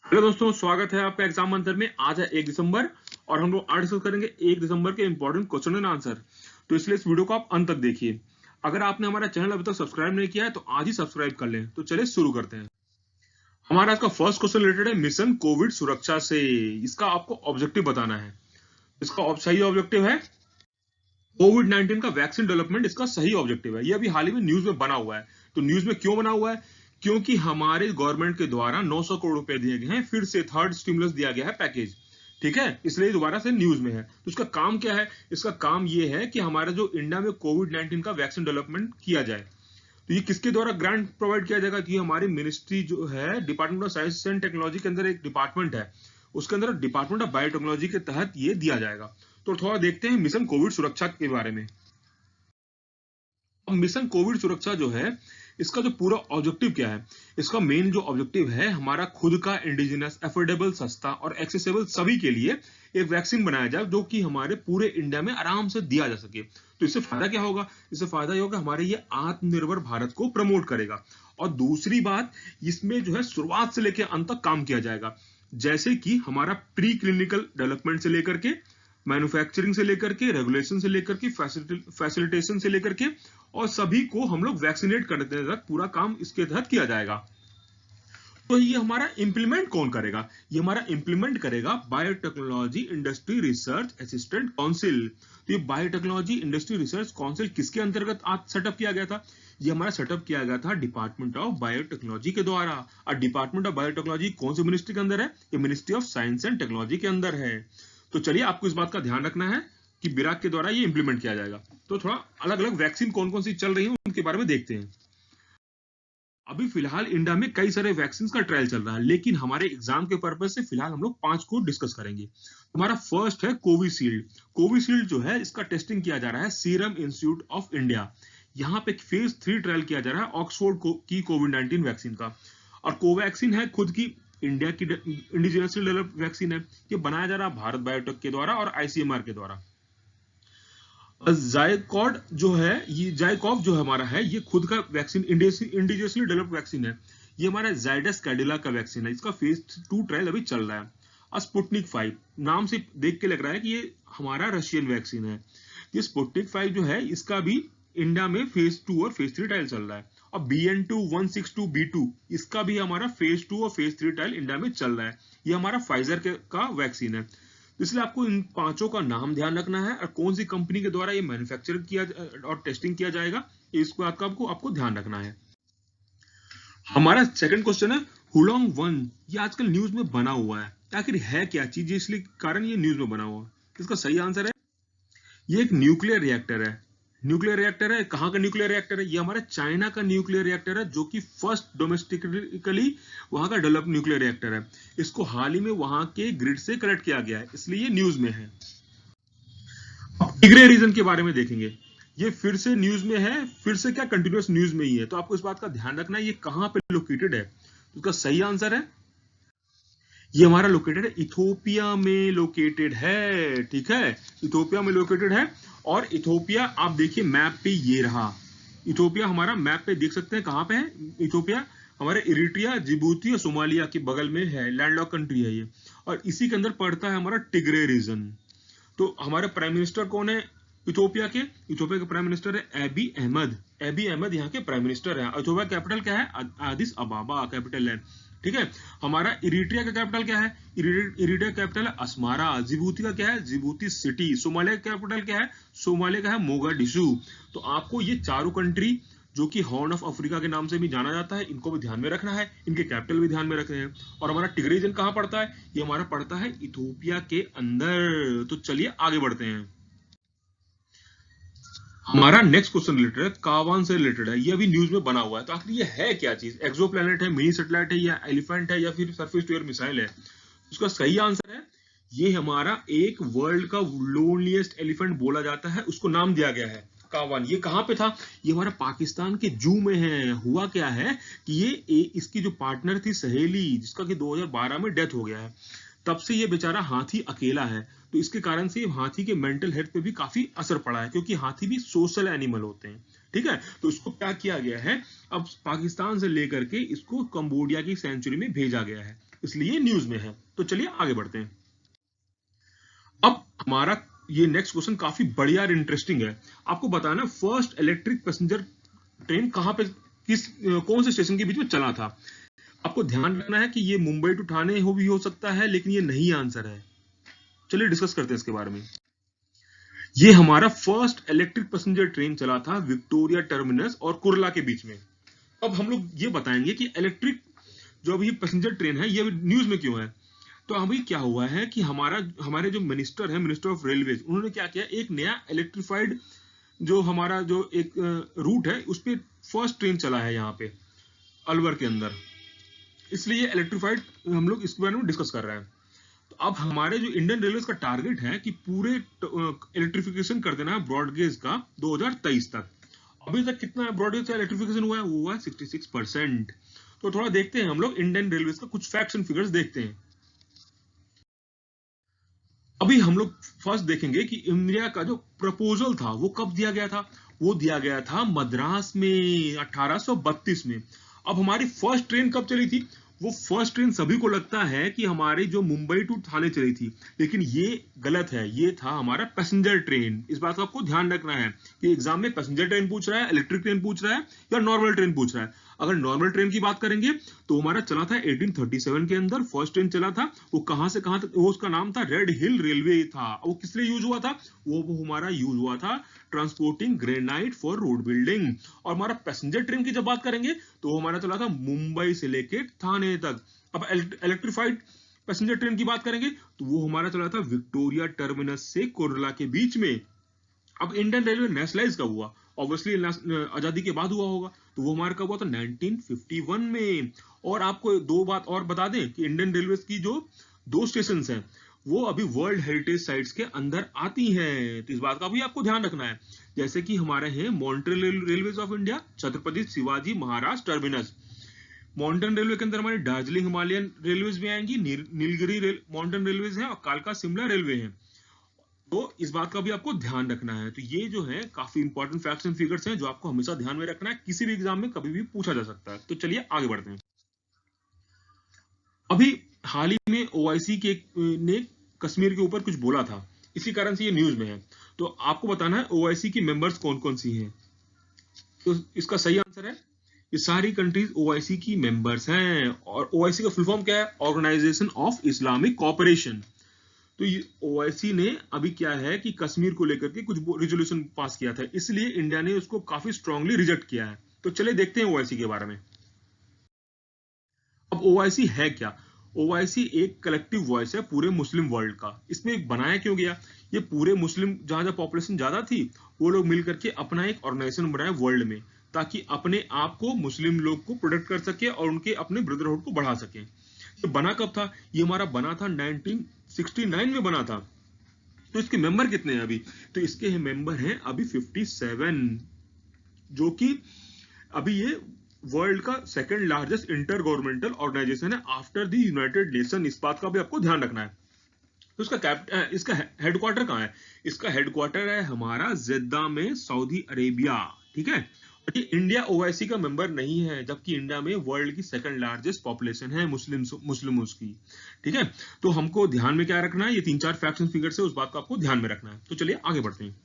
Hello दोस्तों, स्वागत है आपका एग्जाम मंत्र में। आज है 1 दिसंबर और हम लोग आज डिस्कस करेंगे 1 दिसंबर के इंपॉर्टेंट क्वेश्चन एंड आंसर। तो इसलिए इस वीडियो को आप अंत तक देखिए। अगर आपने हमारा चैनल अभी तक सब्सक्राइब नहीं किया है तो आज ही सब्सक्राइब कर लें। तो चलिए शुरू करते हैं। हमारा आज का फर्स्ट क्वेश्चन रिलेटेड है मिशन कोविड सुरक्षा से। इसका आपको ऑब्जेक्टिव बताना है। इसका सही ऑब्जेक्टिव है कोविड-19 का वैक्सीन डेवलपमेंट। इसका सही ऑब्जेक्टिव है। ये अभी हाल ही में न्यूज में बना हुआ है। तो न्यूज में क्यों बना हुआ है? क्योंकि हमारे गवर्नमेंट के द्वारा 900 करोड़ रुपए दिए गए हैं। फिर से थर्ड स्टिमुलस दिया गया है पैकेज। ठीक है, इसलिए दोबारा से न्यूज में है। तो इसका काम क्या है? इसका काम ये है कि हमारा जो इंडिया में कोविड-19 का वैक्सीन डेवलपमेंट किया जाए। तो ये किसके द्वारा ग्रांट प्रोवाइड किया जाएगा? तो ये हमारी मिनिस्ट्री जो है, department of science and technology के अंदर एक डिपार्टमेंट है, उसके अंदर डिपार्टमेंट ऑफ बायोटेक्नोलॉजी के तहत ये दिया जाएगा। तो थोड़ा देखते हैं मिशन कोविड सुरक्षा के बारे में। अब मिशन कोविड सुरक्षा जो है, इसका जो पूरा ऑब्जेक्टिव क्या है? इसका मेन जो ऑब्जेक्टिव है, हमारा खुद का इंडिजिनस, अफोर्डेबल, सस्ता और एक्सेसिबल सभी के लिए एक वैक्सीन बनाया जाए जो कि हमारे पूरे इंडिया में आराम से दिया जा सके। तो इससे फायदा क्या होगा? इससे फायदा ये होगा, हमारे ये आत्मनिर्भर भारत को प्रमोट करेगा। और दूसरी बात, इसमें जो है शुरुआत से लेकर अंत तक काम किया जाएगा। जैसे कि हमारा प्री क्लिनिकल डेवलपमेंट से लेकर के, मैन्युफैक्चरिंग से लेकर के, रेगुलेशन से लेकर के, फैसिलिटेशन से लेकर के, और सभी को हम लोग वैक्सीनेट करने तक पूरा काम इसके तहत किया जाएगा। तो ये हमारा इंप्लीमेंट कौन करेगा? ये हमारा इंप्लीमेंट करेगा biotechnology industry research assistant council. तो ये बायोटेक्नोलॉजी इंडस्ट्री रिसर्च काउंसिल किसके अंतर्गत आज सेटअप किया गया था? ये हमारा सेटअप किया गया था डिपार्टमेंट ऑफ बायोटेक्नोलॉजी के द्वारा। और डिपार्टमेंट ऑफ बायोटेक्नोलॉजी कौन सी मिनिस्ट्री के अंदर है? ये ministry of science and technology के अंदर है। तो चलिए, आपको इस बात का ध्यान रखना है कि बिराक के द्वारा ये इंप्लीमेंट किया जाएगा। तो थोड़ा अलग अलग वैक्सीन कौन कौन सी चल रही है उनके बारे में देखते हैं। अभी फिलहाल इंडिया में कई सारे वैक्सीन का ट्रायल चल रहा है, लेकिन हमारे एग्जाम के पर्पज से फिलहाल हम लोग 5 को डिस्कस करेंगे। हमारा फर्स्ट है कोविशील्ड। कोविशील्ड जो है, इसका टेस्टिंग किया जा रहा है सीरम इंस्टीट्यूट ऑफ इंडिया। यहाँ पे फेज 3 ट्रायल किया जा रहा है ऑक्सफोर्ड की कोविड-19 वैक्सीन का। और कोवैक्सीन है खुद की इंडिया की इंडिजिनसली डेवलप्ड वैक्सीन है। ये बनाया जा रहा है भारत बायोटेक के द्वारा और आईसीएमआर के द्वारा। जायकॉड जो है, ये जायकॉव जो हमारा है, ये खुद का वैक्सीन इंडिजिनसली डेवलप्ड वैक्सीन है। ये हमारा जायडस कैडिला का वैक्सीन है। इसका फेज 2 ट्रायल अभी चल रहा है। और स्पुतनिक 5 नाम से देख के लग रहा है कि ये हमारा रशियन वैक्सीन है। ये स्पुतनिक 5 जो है, इसका भी इंडिया में फेज 2 और फेज 3 ट्रायल चल रहा है। और BN2162B2, इसका भी हमारा फेज 2 और फेज 3 ट्रायल इंडिया में चल रहा है। ये हमारा फाइजर का वैक्सीन है। इसलिए आपको इन पांचों का नाम ध्यान रखना है और कौन सी कंपनी के द्वारा ये मैन्युफैक्चर किया और टेस्टिंग किया जाएगा, इसको आपको ध्यान रखना है। हमारा सेकंड क्वेश्चन है हुलोंग 1। ये आजकल न्यूज में बना हुआ है। आखिर है क्या चीज, इसलिए कारण ये न्यूज में बना हुआ है? इसका सही आंसर है, ये एक न्यूक्लियर रिएक्टर है। न्यूक्लियर रिएक्टर है। कहाँ का न्यूक्लियर रिएक्टर है? ये हमारा चाइना का न्यूक्लियर रिएक्टर है, जो कि फर्स्ट डोमेस्टिकली वहां का डेवलप न्यूक्लियर रिएक्टर है। इसको हाल ही में वहां के ग्रिड से कनेक्ट किया गया है, इसलिए ये न्यूज में है। टिग्रे रीजन के बारे में देखेंगे। ये फिर से न्यूज में है, फिर से क्या, कंटिन्यूअस न्यूज में ही है। तो आपको इस बात का ध्यान रखना है ये कहां पे लोकेटेड है। तो इसका सही आंसर है, ये हमारा लोकेटेड है, इथोपिया में लोकेटेड है। ठीक है, इथोपिया में लोकेटेड है। और इथोपिया आप देखिए मैप पे, ये रहा इथोपिया हमारा मैप पे, देख सकते हैं कहां पे है इथोपिया। हमारे इरिट्रिया, जिबूती और सोमालिया के बगल में है, लैंडलॉक कंट्री है ये। और इसी के अंदर पड़ता है हमारा टिग्रे रीजन। तो हमारे प्राइम मिनिस्टर कौन है इथोपिया के? इथोपिया के प्राइम मिनिस्टर है एबी अहमद। एबी अहमद यहाँ के प्राइम मिनिस्टर है। इथोपिया कैपिटल क्या है? आदिस अबाबा कैपिटल है। ठीक है, हमारा इरिट्रिया का कैपिटल क्या है? इरिट्रिया कैपिटल है अस्मारा। जिबूती का क्या है? Djibouti city. सोमालिया का कैपिटल क्या है? सोमालिया का है मोगाडिशु। तो आपको ये चारों कंट्री, जो कि हॉर्न ऑफ अफ्रीका के नाम से भी जाना जाता है, इनको भी ध्यान में रखना है, इनके कैपिटल भी ध्यान में रखने हैं। और हमारा टिग्रे रीजन कहां पड़ता है? ये हमारा पड़ता है इथोपिया के अंदर। तो चलिए आगे बढ़ते हैं। हमारा नेक्स्ट क्वेश्चन रिलेटेड है कावान से रिलेटेड है। ये अभी न्यूज में बना हुआ है। तो आखिर ये है क्या चीज? एक्सोप्लैनेट है, मिनी सैटेलाइट है, या एलिफेंट है, या फिर सरफेस टू एयर मिसाइल है? उसका सही आंसर है, ये हमारा एक वर्ल्ड का लोनलीएस्ट एलिफेंट बोला जाता है, उसको नाम दिया गया है कावान। ये कहां पे था? ये हमारा पाकिस्तान के जू में है। हुआ क्या है कि इसकी जो पार्टनर थी सहेली, जिसका कि 2012 में डेथ हो गया है, तब से ये बेचारा हाथी अकेला है। तो इसके कारण से हाथी के मेंटल हेल्थ पे भी काफी असर पड़ा है, क्योंकि हाथी भी सोशल एनिमल होते हैं। ठीक है, तो इसको क्या किया गया है, अब पाकिस्तान से लेकर के इसको कंबोडिया की सेंचुरी में भेजा गया है। इसलिए न्यूज में है। तो चलिए आगे बढ़ते हैं। अब हमारा ये नेक्स्ट क्वेश्चन काफी बढ़िया और इंटरेस्टिंग है। आपको बताना फर्स्ट इलेक्ट्रिक पैसेंजर ट्रेन कहां पे कौन से स्टेशन के बीच में चला था। आपको ध्यान रखना है कि ये मुंबई टू ठाणे भी हो सकता है, लेकिन ये नहीं आंसर है। चलिए डिस्कस करते हैं इसके बारे में। ये हमारा फर्स्ट इलेक्ट्रिक पैसेंजर ट्रेन चला था विक्टोरिया टर्मिनस और कुर्ला के बीच में। अब हम लोग ये बताएंगे कि इलेक्ट्रिक जो अभी पैसेंजर ट्रेन है ये न्यूज में क्यों है। तो अभी क्या हुआ है कि हमारे जो मिनिस्टर है, मिनिस्टर ऑफ रेलवेज, उन्होंने क्या किया, एक नया इलेक्ट्रिफाइड जो हमारा जो एक रूट है उस पर फर्स्ट ट्रेन चला है यहाँ पे अलवर के अंदर, इसलिए इलेक्ट्रिफाइड हम लोग इसके बारे में डिस्कस कर रहे हैं। तो अब हमारे जो इंडियन रेलवे का टारगेट है कि पूरे इलेक्ट्रिफिकेशन कर देना है ब्रॉडगेज का 2023 तक। अभी तक कितना ब्रॉडगेज का इलेक्ट्रिफिकेशन हुआ है, वो हुआ है 66%। तो थोड़ा देखते हैं हम लोग इंडियन रेलवे का कुछ फैक्ट्स एंड फिगर्स देखते हैं। अभी हम लोग फर्स्ट देखेंगे कि इंडिया का जो प्रपोजल था वो कब दिया गया था। वो दिया गया था मद्रास में 1832 में। अब हमारी फर्स्ट ट्रेन कब चली थी। वो फर्स्ट ट्रेन सभी को लगता है कि हमारी जो मुंबई टू ठाणे चली थी, लेकिन ये गलत है। ये था हमारा पैसेंजर ट्रेन। इस बात का आपको ध्यान रखना है कि एग्जाम में पैसेंजर ट्रेन पूछ रहा है, इलेक्ट्रिक ट्रेन पूछ रहा है या नॉर्मल ट्रेन पूछ रहा है। अगर नॉर्मल ट्रेन की बात करेंगे तो हमारा चला था 1837 के अंदर, फर्स्ट ट्रेन चला था। वो कहां से कहां तक, वो उसका नाम था रेड हिल रेलवे था। वो किस लिए यूज हुआ था, वो हमारा यूज हुआ था transporting granite for road building. और हमारा पैसेंजर ट्रेन की जब बात करेंगे तो वो हमारा चला था मुंबई से लेके ठाणे तक। अब इलेक्ट्रिफाइड पैसेंजर ट्रेन की बात करेंगे तो वो हमारा चला था विक्टोरिया टर्मिनस से कुर्ला के बीच में। अब इंडियन रेलवे नेशनलाइज कब हुआ, ऑब्वियसली आजादी के बाद हुआ होगा, तो वो हमारा कब हुआ था 1951 में। और आपको दो बात और बता दें कि इंडियन रेलवे की जो दो स्टेशन हैं वो अभी वर्ल्ड हेरिटेज साइट्स के अंदर आती हैं। तो इस बात का भी आपको ध्यान रखना है। जैसे कि हमारे हैं Montreal railways of India, Chhatrapati Shivaji Maharaj terminus. Mountain railway के अंदर हमारी दार्जिलिंग हिमालयन रेलवेज भी आएंगी, नीलगिरी माउंटेन रेलवेज है और कालका शिमला रेलवे है। तो इस बात का भी आपको ध्यान रखना है। तो ये जो है काफी इंपॉर्टेंट फैक्ट्स एंड फिगर्स हैं जो आपको हमेशा ध्यान में रखना है, किसी भी एग्जाम में कभी भी पूछा जा सकता है। तो चलिए आगे बढ़ते हैं। अभी हाल ही में ओआईसी के ने कश्मीर के ऊपर कुछ बोला था, इसी कारण से ये न्यूज में है। तो आपको बताना है ओआईसी की मेंबर्स कौन कौन सी हैं। तो इसका सही आंसर है ये सारी कंट्रीज ओआईसी की मेंबर्स हैं। और ओआईसी का फुल फॉर्म क्या है, ऑर्गेनाइजेशन ऑफ इस्लामिक कोऑपरेशन। तो ये ओआईसी ने अभी क्या है कि कश्मीर को लेकर के कुछ रिजोल्यूशन पास किया था, इसलिए इंडिया ने उसको काफी स्ट्रांगली रिजेक्ट किया है। तो चलिए देखते हैं ओआईसी के बारे में। अब ओआईसी है क्या। ओआईसी एक कलेक्टिव वॉइस है पूरे मुस्लिम वर्ल्ड का। इसमें बनाया क्यों गया, ये पूरे मुस्लिम जहां जहां पॉपुलेशन ज्यादा थी वो लोग मिलकर के अपना एक ऑर्गेनाइजेशन बनाए वर्ल्ड में, ताकि अपने आप को मुस्लिम लोग को प्रोटेक्ट कर सके और उनके अपने ब्रदरहुड को बढ़ा सके। ये बना कब था, ये हमारा बना था 1969 में बना था। तो इसके मेंबर कितने हैं अभी, तो इसके मेंबर हैं अभी 57, जो कि अभी ये वर्ल्ड का second largest inter governmental organisation है आफ्टर द यूनाइटेड नेशन। इस बात का भी आपको ध्यान रखना है। तो इसका हेडक्वार्टर कहाँ है, इसका हेडक्वार्टर है हमारा जेद्दा में, सऊदी अरेबिया। ठीक है, ये इंडिया ओआईसी का मेंबर नहीं है, जबकि इंडिया में वर्ल्ड की सेकंड लार्जेस्ट पॉपुलेशन है मुस्लिम की। ठीक है, तो हमको ध्यान में क्या रखना है, ये 3-4 फैक्ट्स एंड फिगर्स है, उस बात को आपको ध्यान में रखना है। तो चलिए आगे बढ़ते हैं।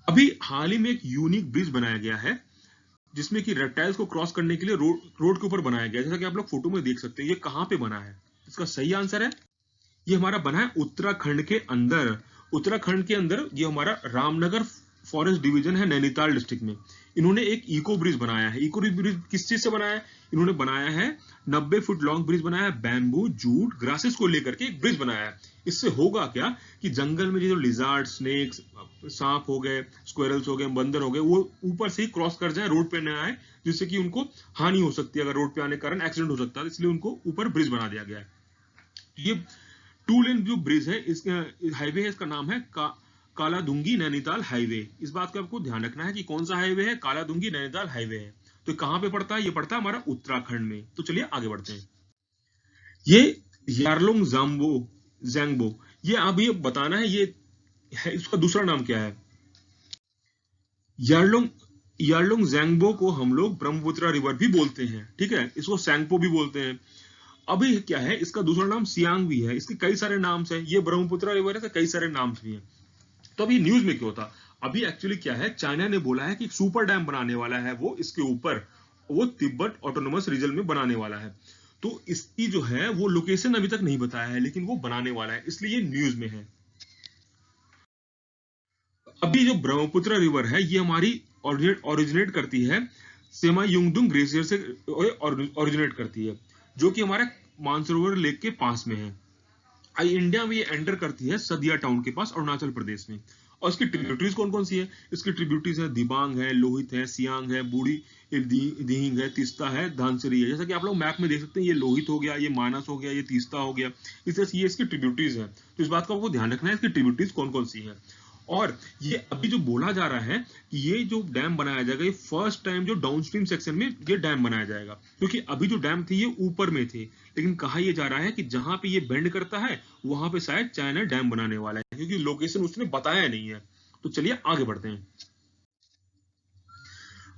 अभी हाल ही में एक यूनिक ब्रिज बनाया गया है जिसमें कि रेप्टाइल्स को क्रॉस करने के लिए रोड के ऊपर बनाया गया है, जैसा कि आप लोग फोटो में देख सकते हैं। ये कहां पे बना है, इसका सही आंसर है ये हमारा बना है उत्तराखंड के अंदर। उत्तराखंड के अंदर ये हमारा रामनगर फॉरेस्ट डिवीजन है नैनीताल डिस्ट्रिक्ट में। इन्होंने एक इको ब्रिज बनाया है। इको ब्रिज किस चीज से बनाया है, इन्होंने बनाया है 90 फुट लॉन्ग ब्रिज बनाया है, बैम्बू जूट ग्रासेस को लेकर के एक ब्रिज बनाया है। इससे होगा क्या कि जंगल में जो लिजार्ड, स्नेक्स, सांप हो गए, स्क्वेरल्स हो गए, बंदर हो गए, वो ऊपर से ही क्रॉस कर जाए, रोड पे न आए, जिससे कि उनको हानि हो सकती है। अगर रोड पे आने के कारण एक्सीडेंट हो सकता है, इसलिए उनको ऊपर ब्रिज बना दिया गया है। ये 2 लेन जो ब्रिज है, इसका हाईवे है, इसका नाम है कालादुंगी नैनीताल हाईवे। इस बात का आपको ध्यान रखना है कि कौन सा हाईवे है, कालादुंगी नैनीताल हाईवे है। तो कहां पे पड़ता है, ये पड़ता है हमारा उत्तराखंड में। तो चलिए आगे बढ़ते हैं। ये यारलुंग जैंगबो, ये अभी बताना है ये है, इसका दूसरा नाम क्या है। यारलुंग जैंगबो को हम लोग ब्रह्मपुत्र रिवर भी बोलते हैं। ठीक है, इसको सैंगपो भी बोलते हैं। अभी क्या है, इसका दूसरा नाम सियांग भी है, इसके कई सारे नाम है, ये ब्रह्मपुत्र रिवर है, कई सारे नाम भी है। तो अभी न्यूज में क्यों था, अभी एक्चुअली क्या है, चाइना ने बोला है कि सुपर डैम बनाने वाला है वो इसके ऊपर, वो तिब्बत ऑटोनोमस रीजन में बनाने वाला है। तो इसकी जो है वो लोकेशन अभी तक नहीं बताया है, लेकिन वो बनाने वाला है, इसलिए ये न्यूज में है। अभी जो ब्रह्मपुत्र रिवर है ये हमारी ओरिजिनेट करती है सेमा युंगडुंग ग्लेशियर से, ओरिजिनेट करती है, जो कि हमारे मानसरोवर लेक के पास में है। आई इंडिया में ये एंटर करती है सदिया टाउन के पास अरुणाचल प्रदेश में। और इसकी ट्रिब्यूटरीज कौन कौन सी है, इसकी ट्रिब्यूटरीज है दिबांग है, लोहित है, सियांग है, बूढ़ी दिहिंग है, तीस्ता है, धानसरी है। जैसा कि आप लोग मैप में देख सकते हैं, ये लोहित हो गया, ये मानस हो गया, ये तीस्ता हो गया, इस तरह से ये इसकी ट्रिब्यूटरीज है। तो इस बात का आपको ध्यान रखना है, इसकी ट्रिब्यूटरीज कौन कौन सी है। और ये अभी जो बोला जा रहा है कि ये जो डैम बनाया जाएगा, ये फर्स्ट टाइम जो डाउनस्ट्रीम सेक्शन में ये डैम बनाया जाएगा, क्योंकि अभी जो डैम थे ये ऊपर में थे, लेकिन कहा यह जा रहा है कि जहां पे ये बेंड करता है वहां पे शायद चाइना डैम बनाने वाला है, क्योंकि लोकेशन उसने बताया नहीं है। तो चलिए आगे बढ़ते हैं।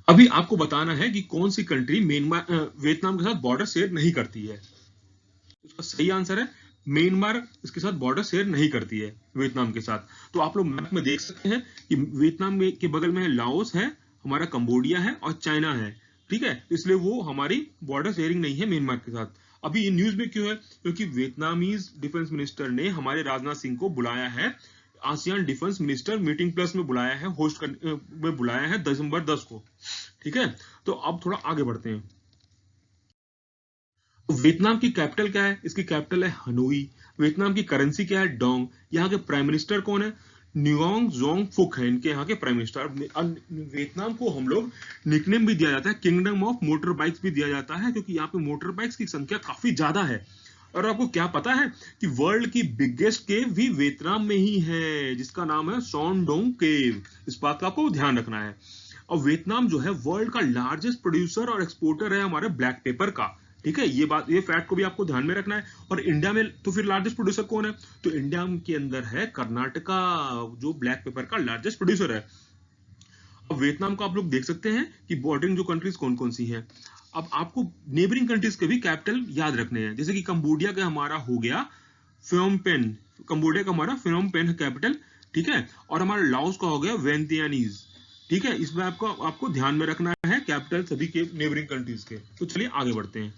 अभी आपको बताना है कि कौन सी कंट्री वियतनाम के साथ बॉर्डर शेयर नहीं करती है। उसका सही आंसर है म्यांमार इसके साथ बॉर्डर शेयर नहीं करती है वियतनाम के साथ। तो आप लोग मैप में देख सकते हैं कि वियतनाम में के बगल में लाओस है, हमारा कंबोडिया है और चाइना है, ठीक है। इसलिए वो हमारी बॉर्डर शेयरिंग नहीं है म्यांमार के साथ। अभी ये न्यूज में क्यों है, क्योंकि वियतनामीज डिफेंस मिनिस्टर ने हमारे राजनाथ सिंह को बुलाया है, ASEAN defence minister meeting plus में बुलाया है, में बुलाया है दिसंबर 10 को, ठीक है। तो अब थोड़ा आगे बढ़ते हैं। वियतनाम की कैपिटल क्या है, इसकी कैपिटल है हनोई। वियतनाम की करेंसी क्या है, डोंग। यहाँ के प्राइम मिनिस्टर कौन है, न्यूऑन्ग जोंग फुक है इनके यहाँ के प्राइम मिनिस्टर। वियतनाम को हम लोग निकनेम भी दिया जाता है किंगडम ऑफ मोटर बाइक्स भी दिया जाता है, क्योंकि यहाँ पे मोटर बाइक्स की संख्या काफी ज्यादा है। और आपको क्या पता है कि वर्ल्ड की बिगेस्ट केव भी वियतनाम में ही है, जिसका नाम है सॉन्डोंग केव। इस बात का आपको ध्यान रखना है। और वियतनाम जो है वर्ल्ड का लार्जेस्ट प्रोड्यूसर और एक्सपोर्टर है हमारे ब्लैक पेपर का, ठीक है। ये फैक्ट को भी आपको ध्यान में रखना है। और इंडिया में तो फिर लार्जेस्ट प्रोड्यूसर कौन है, तो इंडिया के अंदर है कर्नाटका, जो ब्लैक पेपर का लार्जेस्ट प्रोड्यूसर है। अब वियतनाम को आप लोग देख सकते हैं कि बॉर्डरिंग जो कंट्रीज कौन कौन सी है। अब आपको नेबरिंग कंट्रीज के भी कैपिटल याद रखने हैं, जैसे कि कंबोडिया का हमारा हो गया फिनोम पेन, कंबोडिया का हमारा फिनोम पेन कैपिटल, ठीक है। और हमारा लाओस का हो गया वेंतियानीज, ठीक है। इसमें आपको ध्यान में रखना है कैपिटल सभी के नेबरिंग कंट्रीज के। तो चलिए आगे बढ़ते हैं।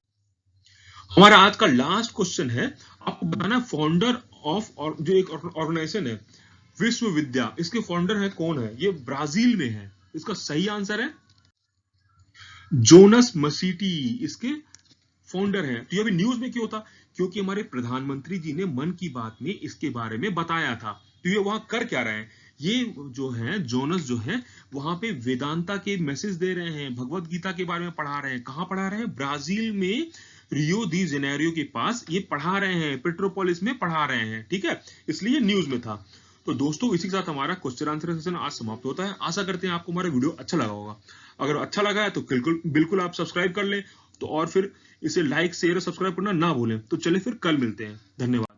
हमारा आज का लास्ट क्वेश्चन है, आपको बताना फाउंडर ऑफ जो एक ऑर्गेनाइजेशन है विश्व विद्या, इसके फाउंडर है कौन है, ये ब्राजील में है। इसका सही आंसर है जोनस मसीटी, इसके फाउंडर हैं। तो ये अभी न्यूज में क्यों था, क्योंकि हमारे प्रधानमंत्री जी ने मन की बात में इसके बारे में बताया था। तो ये वहां कर क्या रहे हैं, ये जो है जोनस जो है वहां पे वेदांता के मैसेज दे रहे हैं, भगवत गीता के बारे में पढ़ा रहे हैं। कहां पढ़ा रहे हैं, ब्राजील में रियो दी जेनेरियो के पास ये पढ़ा रहे हैं, पेट्रोपोलिस में पढ़ा रहे हैं, ठीक है। इसलिए न्यूज में था। तो दोस्तों इसी के साथ हमारा क्वेश्चन आंसर सेशन आज समाप्त होता है। आशा करते हैं आपको हमारा वीडियो अच्छा लगा होगा। अगर अच्छा लगा है तो बिल्कुल आप सब्सक्राइब कर लें। तो और फिर इसे लाइक शेयर और सब्सक्राइब करना ना भूलें। तो चलिए फिर कल मिलते हैं, धन्यवाद।